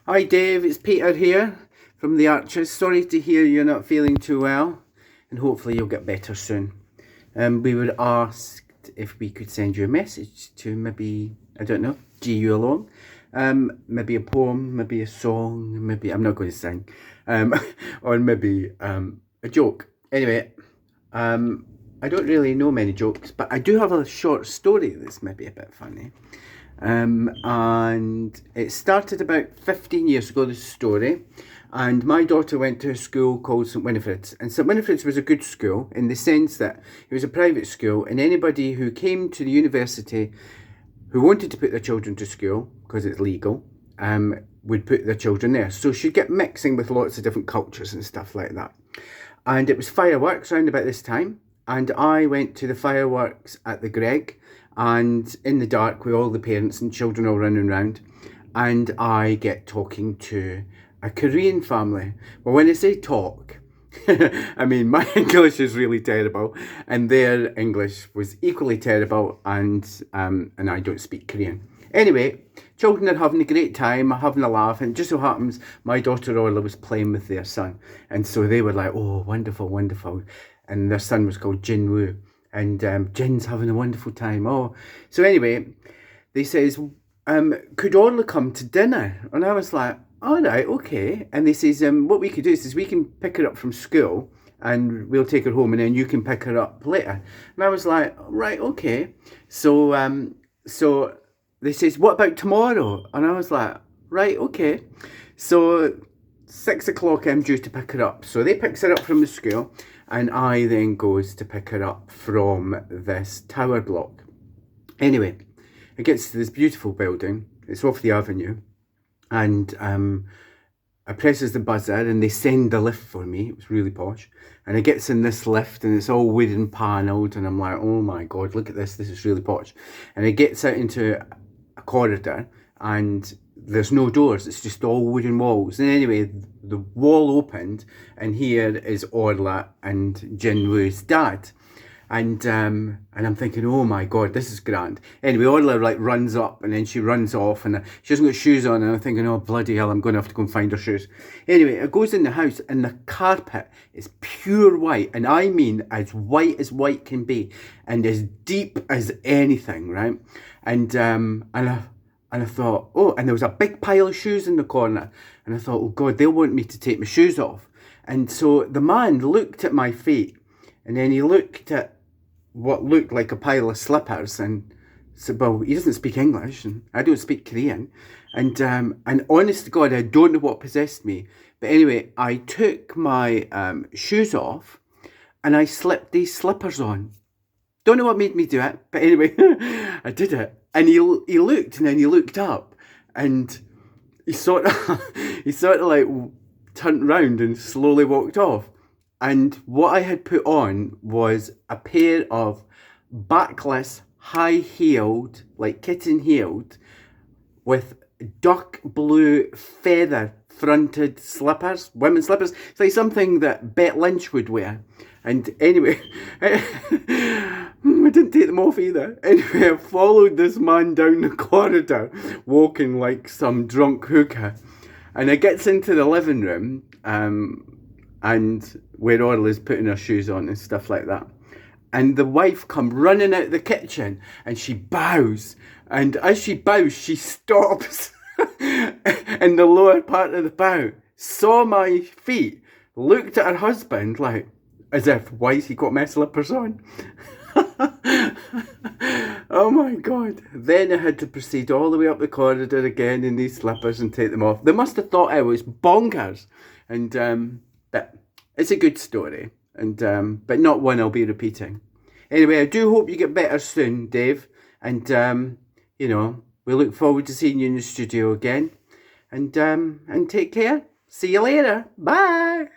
Hi Dave, it's Peter here from the Archers. Sorry to hear you're not feeling too well, and hopefully you'll get better soon. We were asked if we could send you a message to maybe, I don't know, G you along. Maybe a poem, maybe a song, maybe, I'm not going to sing, or maybe a joke. Anyway, I don't really know many jokes, but I do have a short story that's maybe a bit funny. And it started about 15 years ago, this story. And my daughter went to a school called St Winifred's. And St Winifred's was a good school in the sense that it was a private school, and anybody who came to the university who wanted to put their children to school, because it's legal, would put their children there. So she'd get mixing with lots of different cultures and stuff like that. And it was fireworks around about this time. And I went to the fireworks at the Greg, and in the dark with all the parents and children all running around, and I get talking to a Korean family. Well, when I say talk, I mean my English is really terrible, and their English was equally terrible, and I don't speak Korean. Anyway, children are having a great time, having a laugh, and it just so happens my daughter Orla was playing with their son, and so they were like, oh, wonderful, wonderful. And their son was called Jin Woo, and Jin's having a wonderful time. Oh, so anyway, they says, could Orla come to dinner? And I was like, all right, okay. And they says, what we could do is we can pick her up from school and we'll take her home, and then you can pick her up later. And I was like, right, okay. So so they says, what about tomorrow? And I was like, right, okay. So 6 o'clock I'm due to pick her up. So they picks her up from the school, and I then goes to pick her up from this tower block. Anyway, it gets to this beautiful building. It's off the avenue, and I presses the buzzer and they send the lift for me. It was really posh. And it gets in this lift and it's all wooden panelled, and I'm like, oh my God, look at this. This is really posh. And it gets out into a corridor, and there's no doors, it's just all wooden walls. And anyway, the wall opened, and here is Orla and Jin Woo's dad. And I'm thinking, oh my God, this is grand. Anyway, Orla like runs up, and then she runs off, and she hasn't got shoes on, and I'm thinking, oh bloody hell, I'm going to have to go and find her shoes. Anyway, it goes in the house, and the carpet is pure white, and I mean as white can be, and as deep as anything, right? And I thought, oh, and there was a big pile of shoes in the corner. And I thought, oh God, they'll want me to take my shoes off. And so the man looked at my feet, and then he looked at what looked like a pile of slippers, and said, well, he doesn't speak English, and I don't speak Korean. And honest to God, I don't know what possessed me. But anyway, I took my shoes off, and I slipped these slippers on. Don't know what made me do it, but anyway, I did it. And he looked, and then he looked up, and he sort of like turned round and slowly walked off. And what I had put on was a pair of backless, high-heeled, like kitten-heeled, with dark blue feather-fronted slippers, women's slippers. It's like something that Bette Lynch would wear. And anyway, I didn't take them off either. Anyway, I followed this man down the corridor, walking like some drunk hooker. And I gets into the living room, and where Orla's putting her shoes on and stuff like that. And the wife come running out of the kitchen, and she bows. And as she bows, she stops in the lower part of the bow, saw my feet, looked at her husband like, as if, why has he got my slippers on? Oh my God. Then I had to proceed all the way up the corridor again in these slippers and take them off. They must have thought I was bonkers. And but it's a good story, and but not one I'll be repeating. Anyway, I do hope you get better soon, Dave. And you know, we look forward to seeing you in the studio again. And take care. See you later. Bye.